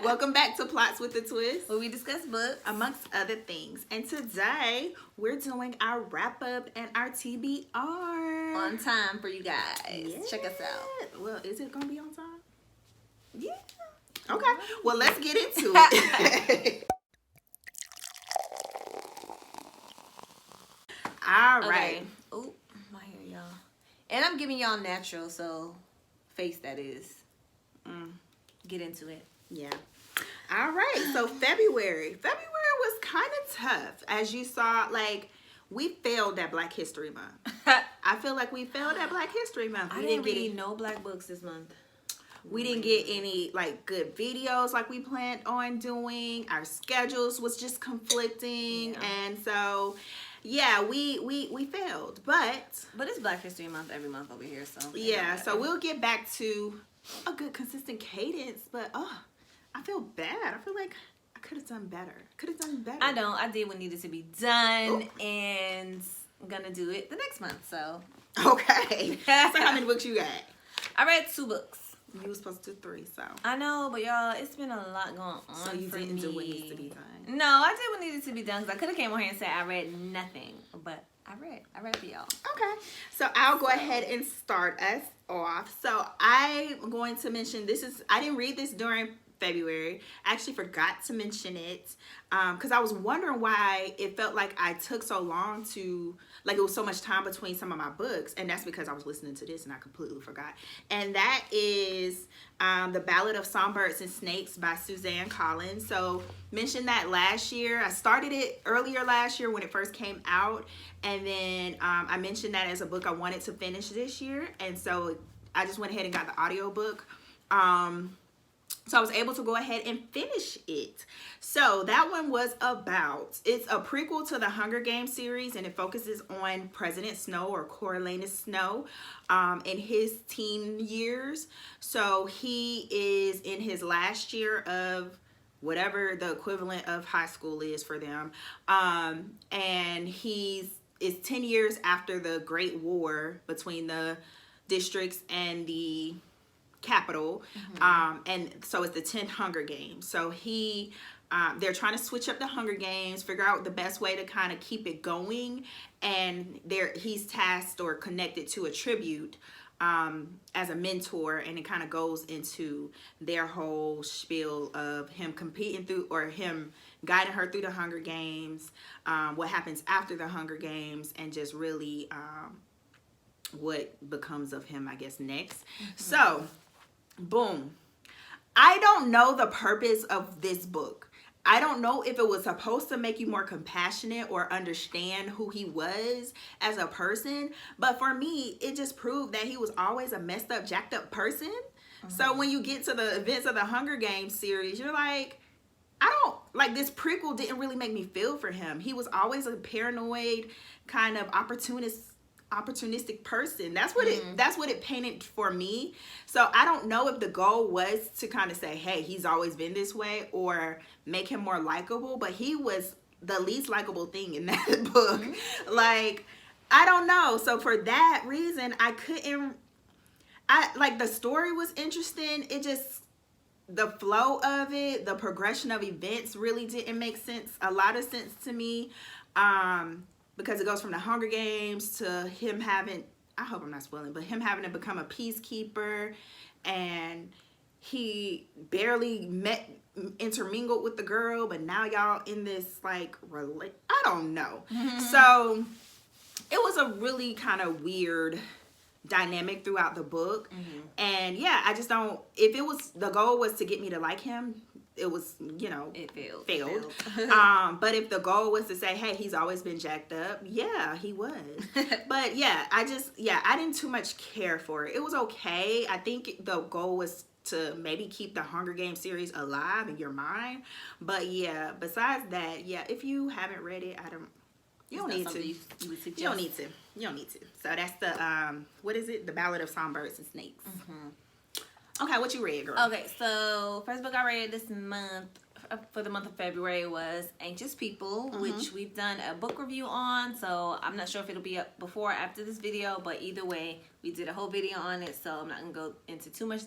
Welcome back to Plots with a Twist, where we discuss books, amongst other things. And today, we're doing our wrap-up and our TBR. On time for you guys. Yeah. Check us out. Well, is it going to be on time? Yeah. Okay. Well, let's get into it. All right. Okay. Oh, my hair, y'all. And I'm giving y'all natural, so face that is. Get into it. Yeah. All right. So February was kind of tough. As you saw, like, we failed at Black History Month. I feel like we failed at Black History Month. I didn't read no black books this month. We didn't get any like good videos like we planned on doing. Our schedules was just conflicting, and so yeah, we failed. But it's Black History Month every month over here, so yeah. So we'll get back to a good consistent cadence. But I feel bad. I feel like I could have done better. I don't. I did what needed to be done, and I'm gonna do it the next month. So okay. So how many books you got? I read 2 books. You were supposed to do 3, so. I know, but y'all, it's been a lot going on. So you didn't do what needs to be done? No, I did what needed to be done because I could have came on here and said I read nothing, but I read for y'all. Okay, so I'll go ahead and start us off. So I'm going to mention I didn't read this during February. I actually forgot to mention it because I was wondering why it felt like I took so long it was so much time between some of my books, and that's because I was listening to this and I completely forgot. And that is The Ballad of Songbirds and Snakes by Suzanne Collins. So mentioned that last year. I started it earlier last year when it first came out, and then I mentioned that as a book I wanted to finish this year, and so I just went ahead and got the audiobook. So I was able to go ahead and finish it. So that one was it's a prequel to the Hunger Games series, and it focuses on President Snow, or Coriolanus Snow, in his teen years. So he is in his last year of whatever the equivalent of high school is for them. And it's 10 years after the Great War between the districts and the capital, and so it's the 10th Hunger Games. So they're trying to switch up the Hunger Games, figure out the best way to kind of keep it going, and he's tasked or connected to a tribute as a mentor, and it kind of goes into their whole spiel of him competing through, or him guiding her through the Hunger Games, what happens after the Hunger Games, and just really what becomes of him, I guess, next. So boom. I don't know the purpose of this book. I don't know if it was supposed to make you more compassionate or understand who he was as a person. But for me, it just proved that he was always a messed up, jacked up person. So when you get to the events of the Hunger Games series, you're like, this prequel didn't really make me feel for him. He was always a paranoid, kind of opportunistic person. That's what it painted for me. So I don't know if the goal was to kind of say, hey, he's always been this way, or make him more likable, but he was the least likable thing in that book. Like, I don't know. So for that reason, the story was interesting. It just, the flow of it, the progression of events really didn't make a lot of sense to me. Because it goes from the Hunger Games to him having, I hope I'm not spoiling, but him having to become a peacekeeper, and he barely intermingled with the girl, but now y'all in this I don't know. So it was a really kind of weird dynamic throughout the book. And yeah, I just don't, if the goal was to get me to like him, it was, it failed. But if the goal was to say, hey, he's always been jacked up, yeah, he was. But yeah, I didn't too much care for it. It was okay. I think the goal was to maybe keep the Hunger Games series alive in your mind. But yeah, besides that, yeah, if you haven't read it, you don't need to. You don't need to. So that's the, what is it? The Ballad of Songbirds and Snakes. Okay, what you read, girl? Okay, so first book I read this month, for the month of February, was Anxious People, which we've done a book review on. So I'm not sure if it'll be up before or after this video, but either way, we did a whole video on it. So I'm not gonna go into too much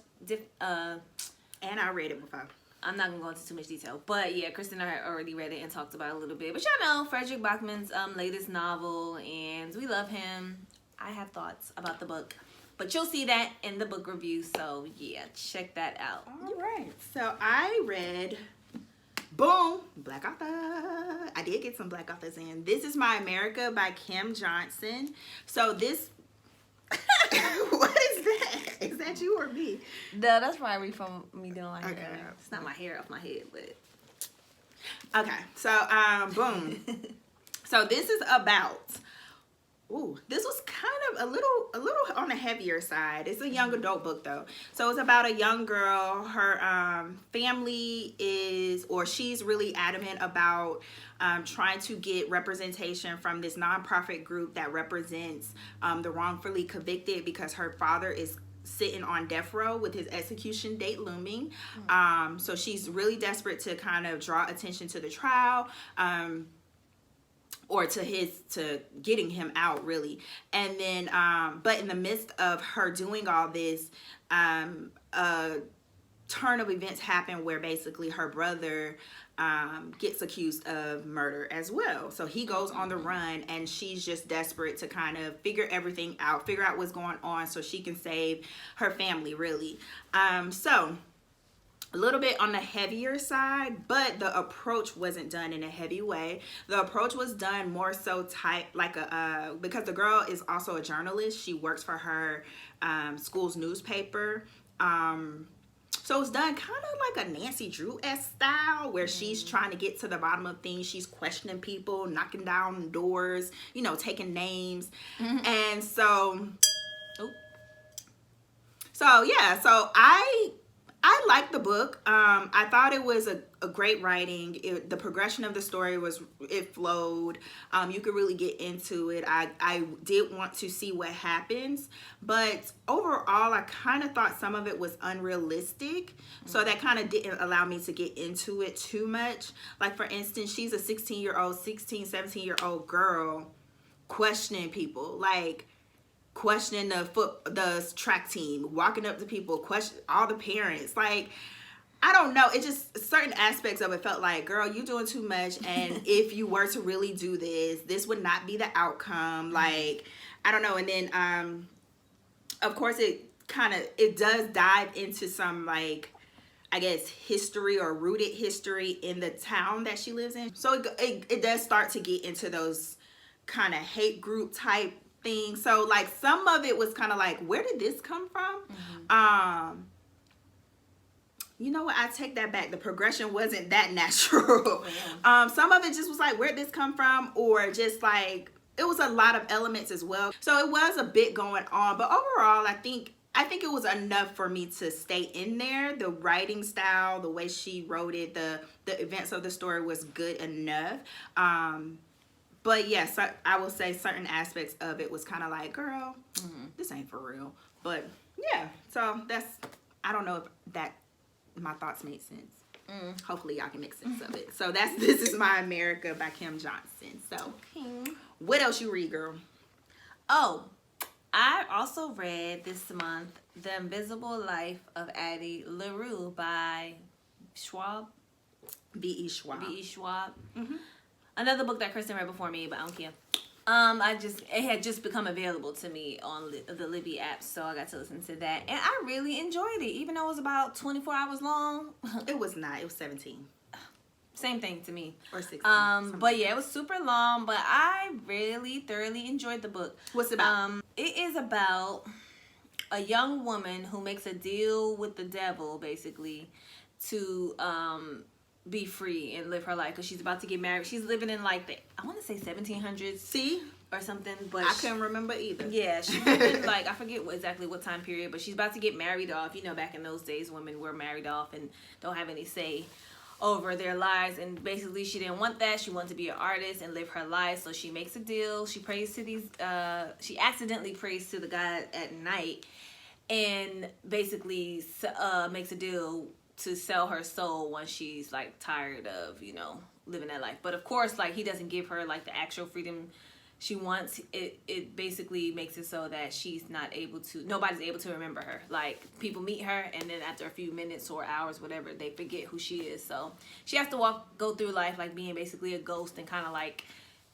And I read it before. I'm not gonna go into too much detail, but yeah, Kristen and I already read it and talked about it a little bit. But y'all know Fredrik Backman's latest novel, and we love him. I have thoughts about the book, but you'll see that in the book review. So yeah, check that out. All right. So I read, boom, Black author. I did get some Black authors in. This is My America by Kim Johnson. So this. What is that? Is that you or me? No, that's probably from me doing my hair. Okay. It's not my hair off my head, but okay. So boom. So this is about. Ooh, this was kind of a little on the heavier side. It's a young adult book though. So it's about a young girl. Her family is, or she's really adamant about trying to get representation from this nonprofit group that represents the wrongfully convicted, because her father is sitting on death row with his execution date looming. So she's really desperate to kind of draw attention to the trial. Or to getting him out, really. And then, but in the midst of her doing all this, a turn of events happen where basically her brother gets accused of murder as well. So he goes on the run, and she's just desperate to kind of figure everything out, figure out what's going on so she can save her family, really. So a little bit on the heavier side, but the approach wasn't done in a heavy way. The approach was done more so tight, like because the girl is also a journalist. She works for her school's newspaper. So it's done kind of like a Nancy Drew-esque style, where she's trying to get to the bottom of things. She's questioning people, knocking down doors, you know, taking names. And so yeah, so I liked the book. I thought it was a great writing. The progression of the story it flowed. You could really get into it. I did want to see what happens, but overall, I kind of thought some of it was unrealistic. So that kind of didn't allow me to get into it too much. Like, for instance, she's a 17-year-old girl questioning people. Like, questioning the track team, walking up to people, question all the parents. Like, I don't know, it just, certain aspects of it felt like, girl, you doing too much, and if you were to really do this would not be the outcome. Like, I don't know. And then of course it does dive into some, like, I guess, history or rooted history in the town that she lives in. So it does start to get into those kind of hate group type thing. So, like, some of it was kind of like, where did this come from? You know what, I take that back. The progression wasn't that natural. Some of it just was like, where'd this come from? Or just like, it was a lot of elements as well. So it was a bit going on, but overall, I think it was enough for me to stay in there. The writing style, the way she wrote it, the events of the story was good enough. But yes, I will say certain aspects of it was kind of like, girl, this ain't for real. But yeah, so I don't know if my thoughts made sense. Hopefully y'all can make sense of it. So this is My America by Kim Johnson. So what else you read, girl? Oh, I also read this month The Invisible Life of Addie LaRue by Schwab. B.E. Schwab. B.E. Schwab. Another book that Kristen read before me, but I don't care. It had just become available to me on the Libby app, so I got to listen to that, and I really enjoyed it, even though it was about 24 hours long. It was not. It was 17. Same thing to me. Or 16. But yeah, it was super long, but I really thoroughly enjoyed the book. What's it about? It is about a young woman who makes a deal with the devil, basically, to be free and live her life, because she's about to get married. She's living in, like, I want to say 1700s. See? Or something, but I couldn't remember either. Yeah, she's living, like, I forget exactly what time period, but she's about to get married off. You know, back in those days, women were married off and don't have any say over their lives, and basically she didn't want that. She wanted to be an artist and live her life, so she makes a deal. She prays to she accidentally prays to the god at night, and basically makes a deal to sell her soul once she's, like, tired of, you know, living that life. But of course, like, he doesn't give her, like, the actual freedom she wants it basically makes it so that nobody's able to remember her. Like, people meet her, and then after a few minutes or hours, whatever, they forget who she is. So she has to go through life like being basically a ghost and kind of like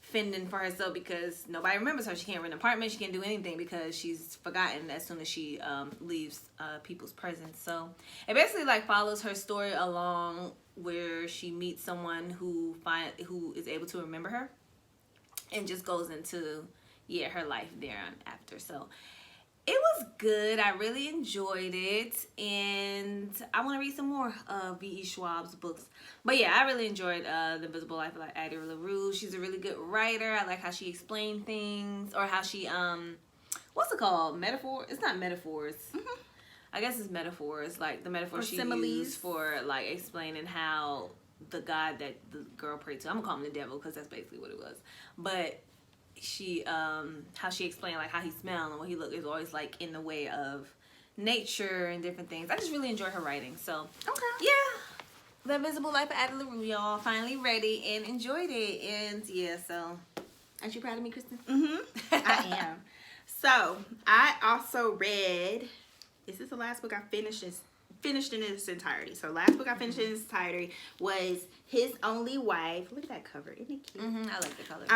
fending for herself, because nobody remembers her. She can't rent an apartment, she can't do anything, because she's forgotten as soon as she leaves people's presence. So it basically like follows her story along, where she meets someone who is able to remember her, and just goes into her life there after. So it was good. I really enjoyed it, and I want to read some more of V.E. Schwab's books. But yeah, I really enjoyed The Invisible Life of Addie LaRue. She's a really good writer. I like how she explained things, or how she what's it called? Metaphor? It's not metaphors. Mm-hmm. I guess it's metaphors, like the metaphor she used for like explaining how the God that the girl prayed to, I'm gonna call him the devil because that's basically what it was, but she how she explained like how he smelled and what he looked is always like in the way of nature and different things. I just really enjoy her writing. So yeah, The Invisible Life of Addie LaRue, y'all, finally ready and enjoyed it. And yeah, so aren't you proud of me, Kristen? I am. So I also read, this is the last book I finished in its entirety. So last book I finished in its entirety was His Only Wife. Look at that cover, isn't it cute? I like the color.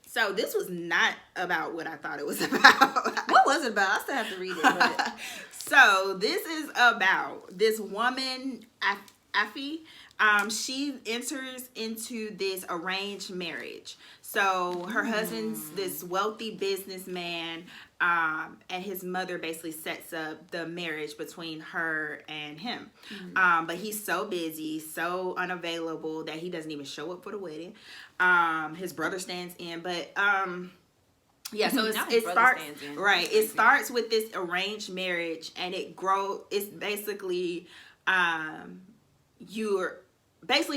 So this was not about what I thought it was about. What was it about? I still have to read it. But... So this is about this woman, Afi. She enters into this arranged marriage. So her husband's this wealthy businessman, and his mother basically sets up the marriage between her and him. But he's so busy, so unavailable that he doesn't even show up for the wedding. His brother stands in, but yeah, so it starts right. It starts with this arranged marriage, and it grows. It's basically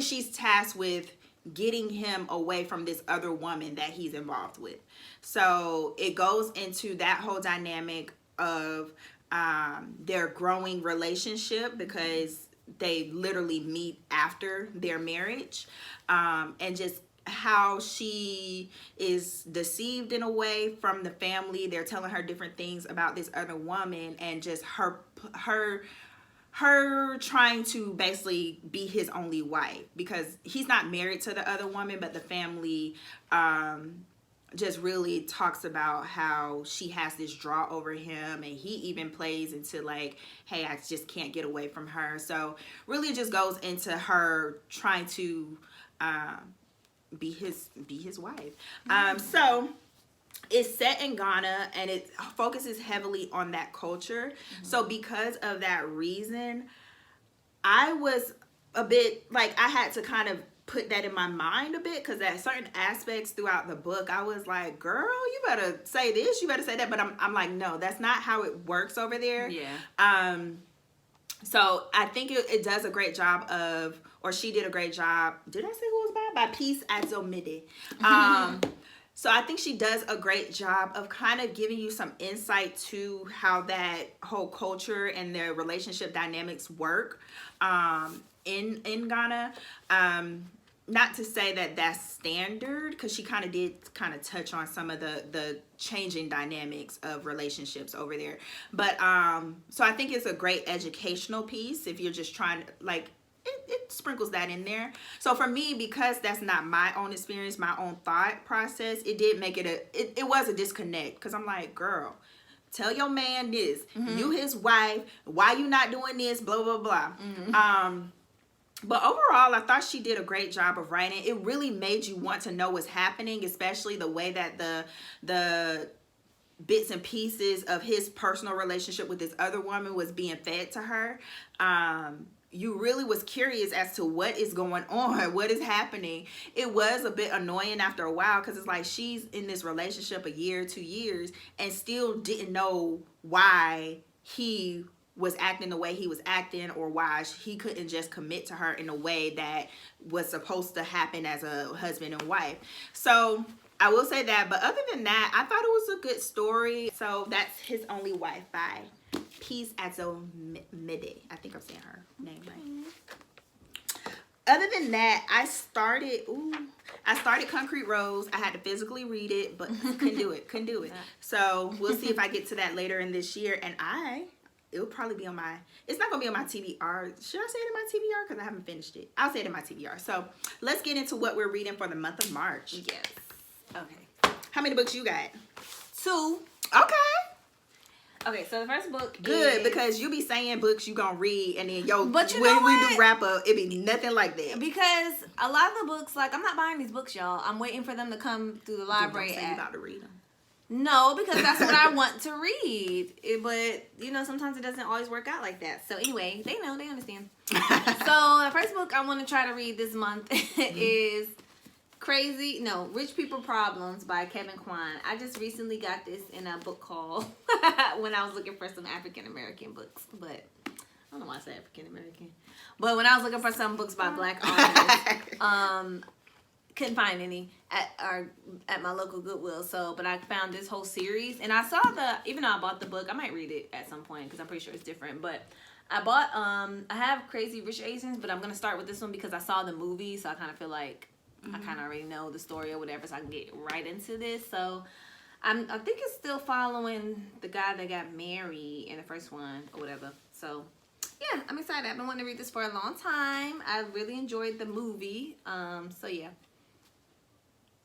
she's tasked with getting him away from this other woman that he's involved with. So it goes into that whole dynamic of their growing relationship, because they literally meet after their marriage, and just how she is deceived in a way from the family. They're telling her different things about this other woman, and just her trying to basically be his only wife, because he's not married to the other woman, but the family just really talks about how she has this draw over him, and he even plays into like, hey, I just can't get away from her. So really it just goes into her trying to be his wife. So it's set in Ghana, and it focuses heavily on that culture. So because of that reason, I was a bit like, I had to kind of put that in my mind a bit, because at certain aspects throughout the book, I was like, girl, you better say this, you better say that. But I'm like, no, that's not how it works over there. Yeah. So I think it does a great job of, or she did a great job. Did I say who it was by? By Peace Adzo Medie. So I think she does a great job of kind of giving you some insight to how that whole culture and their relationship dynamics work in Ghana. Not to say that that's standard, because she kind of did touch on some of the changing dynamics of relationships over there. But so I think it's a great educational piece if you're just trying to, like, it sprinkles that in there. So for me, because that's not my own experience, my own thought process, it did make it it was a disconnect, because I'm like, girl, tell your man this, you his wife, why you not doing this, blah blah blah. But overall, I thought she did a great job of writing. It really made you want to know what's happening, especially the way that the bits and pieces of his personal relationship with this other woman was being fed to her. You really was curious as to what is going on, what is happening. It was a bit annoying after a while, because it's like she's in this relationship 1 year, 2 years, and still didn't know why he was acting the way he was acting, or why he couldn't just commit to her in a way that was supposed to happen as a husband and wife. So I will say that, but other than that, I thought it was a good story. So that's His Only Wife by Peace Adzo Medie. I think I'm saying her name right. other than that, I started Concrete Rose. I had to physically read it, but couldn't do it. So we'll see if I get to that later in this year. And it'll probably be on my, it's not going to be on my TBR. Should I say it in my TBR? Because I haven't finished it. I'll say it in my TBR. So let's get into what we're reading for the month of March. Yes. Okay. How many books you got? 2. Okay, so the first book Good, because you be saying books you gonna read, and then but when we do wrap up, it be nothing like that. Because a lot of the books, like, I'm not buying these books, y'all. I'm waiting for them to come through the library. Don't say you about to read them. No, because that's what I want to read. But, sometimes it doesn't always work out like that. So anyway, they know, they understand. So the first book I want to try to read this month is Rich People Problems by Kevin Kwan. I just recently got this in a book haul when I was looking for some African American books. But I don't know why I said African American. But when I was looking for some books by Black authors, couldn't find any at my local Goodwill. But I found this whole series, and I saw even though I bought the book, I might read it at some point because I'm pretty sure it's different. But I bought I have Crazy Rich Asians, but I'm gonna start with this one because I saw the movie, so I kind of feel like I kind of already know the story or whatever, so I can get right into this. So I think it's still following the guy that got married in the first one or whatever. So yeah, I'm excited. I've been wanting to read this for a long time. I really enjoyed the movie. So yeah.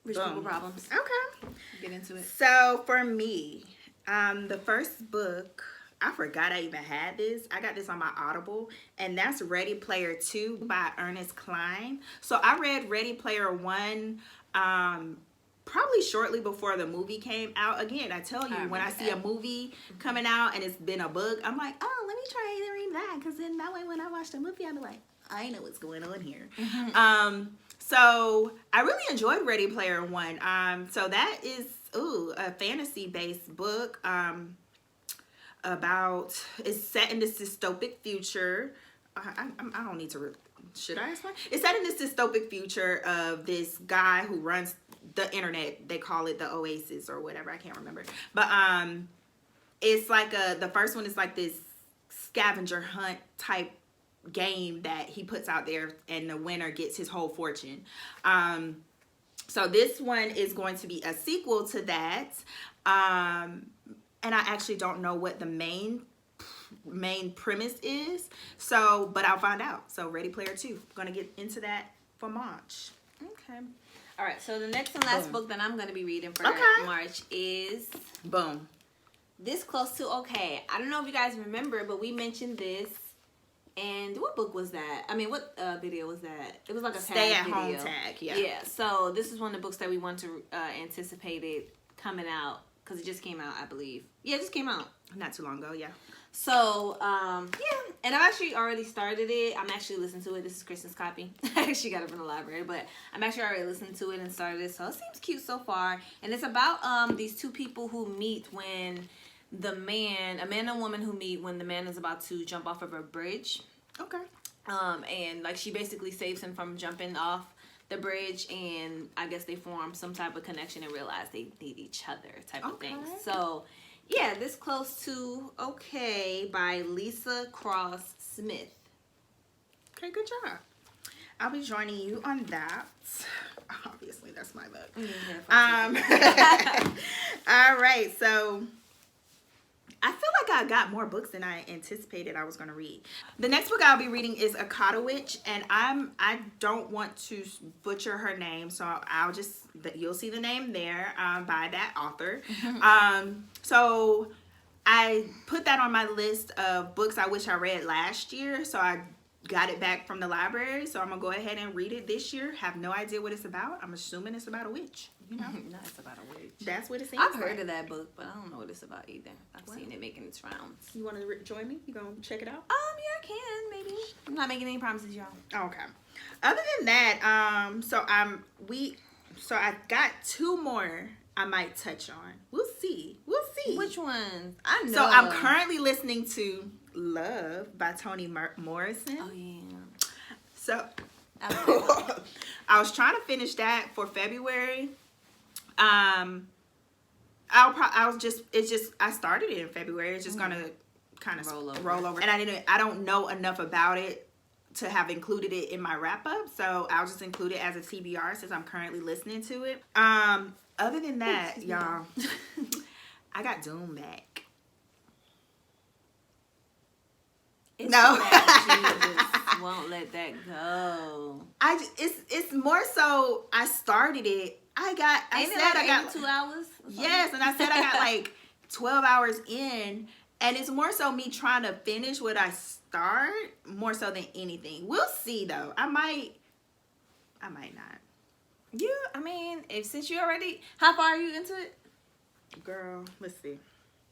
Rich People Problems. Okay. Get into it. So for me, the first book, I forgot I even had this. I got this on my Audible, and that's Ready Player 2 by Ernest Cline. So I read Ready Player 1 probably shortly before the movie came out. Again, I tell you, when I see a movie coming out and it's been a book, I'm like, oh, let me try to read that, because then that way when I watch the movie, I'll be like, I know what's going on here. So I really enjoyed Ready Player 1. So that is a fantasy-based book. It's set in this dystopic future. I don't need to, should I explain? It's set in this dystopic future of this guy who runs the internet. They call it the Oasis or whatever. I can't remember. But it's like the first one is like this scavenger hunt type game that he puts out there, and the winner gets his whole fortune. So this one is going to be a sequel to that. And I actually don't know what the main premise is. So, but I'll find out. So Ready Player 2. I'm going to get into that for March. Okay. All right. So the next and last book that I'm going to be reading for March is This Close to Okay. I don't know if you guys remember, but we mentioned this. And what book was that? I mean, what video was that? It was like a Stay at video. Home tag. Yeah. Yeah. So this is one of the books that we want to anticipated coming out. Because it just came out, I believe. Yeah, it just came out. Not too long ago, yeah. So, yeah. And I've actually already started it. I'm actually listening to it. This is Kristen's copy. I actually got it from the library. But I'm actually already listening to it and started it. So it seems cute so far. And it's about these two people who meet when a man and woman who meet when the man is about to jump off of a bridge. Okay. And, like, she basically saves him from jumping off the bridge, and I guess they form some type of connection and realize they need each other type of thing. So yeah, This Close to Okay by Leesa Cross Smith. Okay, good job. I'll be joining you on that. Obviously, that's my book. All right, so I feel like I got more books than I anticipated I was going to read. The next book I'll be reading is Akata Witch, and I don't want to butcher her name, so you'll see the name there by that author. So I put that on my list of books I wish I read last year, so I got it back from the library, so I'm gonna go ahead and read it this year. Have no idea what it's about. I'm assuming it's about a witch. No, it's about a witch. That's what it seems I've heard of that book, but I don't know what it's about either. I've seen it making its rounds. You want to join me? You gonna check it out? Yeah, I can, maybe. I'm not making any promises, y'all. Okay. Other than that, so I got 2 more I might touch on. We'll see. Which ones? I know. So I'm currently listening to Love by Toni Morrison. Oh yeah. So I was trying to finish that for February. I started it in February. It's just gonna kind of roll over. And I don't know enough about it to have included it in my wrap up, so I'll just include it as a TBR since I'm currently listening to it. Other than that, y'all, I got Dune back. It's No. that you just won't let that go. It's more so I started it. I got 2 hours. Yes, and I said I got like 12 hours in, and it's more so me trying to finish what I start more so than anything. We'll see though. I might not. I mean, since you already, how far are you into it? Girl, let's see.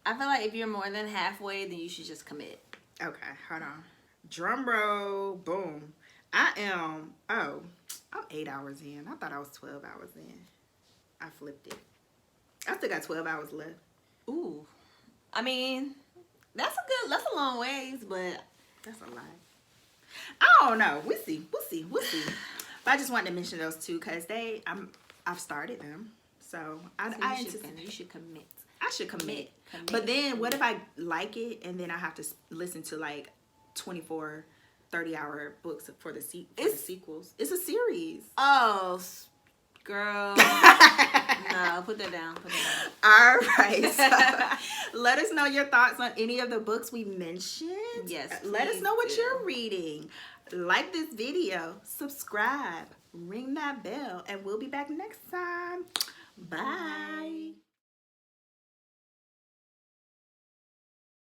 I feel like if you're more than halfway, then you should just commit. Okay, hold on. Drum roll, boom. I'm 8 hours in. I thought I was 12 hours in. I flipped it. I still got 12 hours left. Ooh. I mean, that's a long ways, but That's a lot. I don't know. We'll see. But I just wanted to mention those two because I've started them. So you should commit. I should commit. But then what if I like it and then I have to listen to like 24, 30-hour books for the sequels? It's a series. Oh, girl. No, put that down. All right. So let us know your thoughts on any of the books we mentioned. Yes. Let us know what you're reading. Like this video, subscribe, ring that bell, and we'll be back next time. Bye.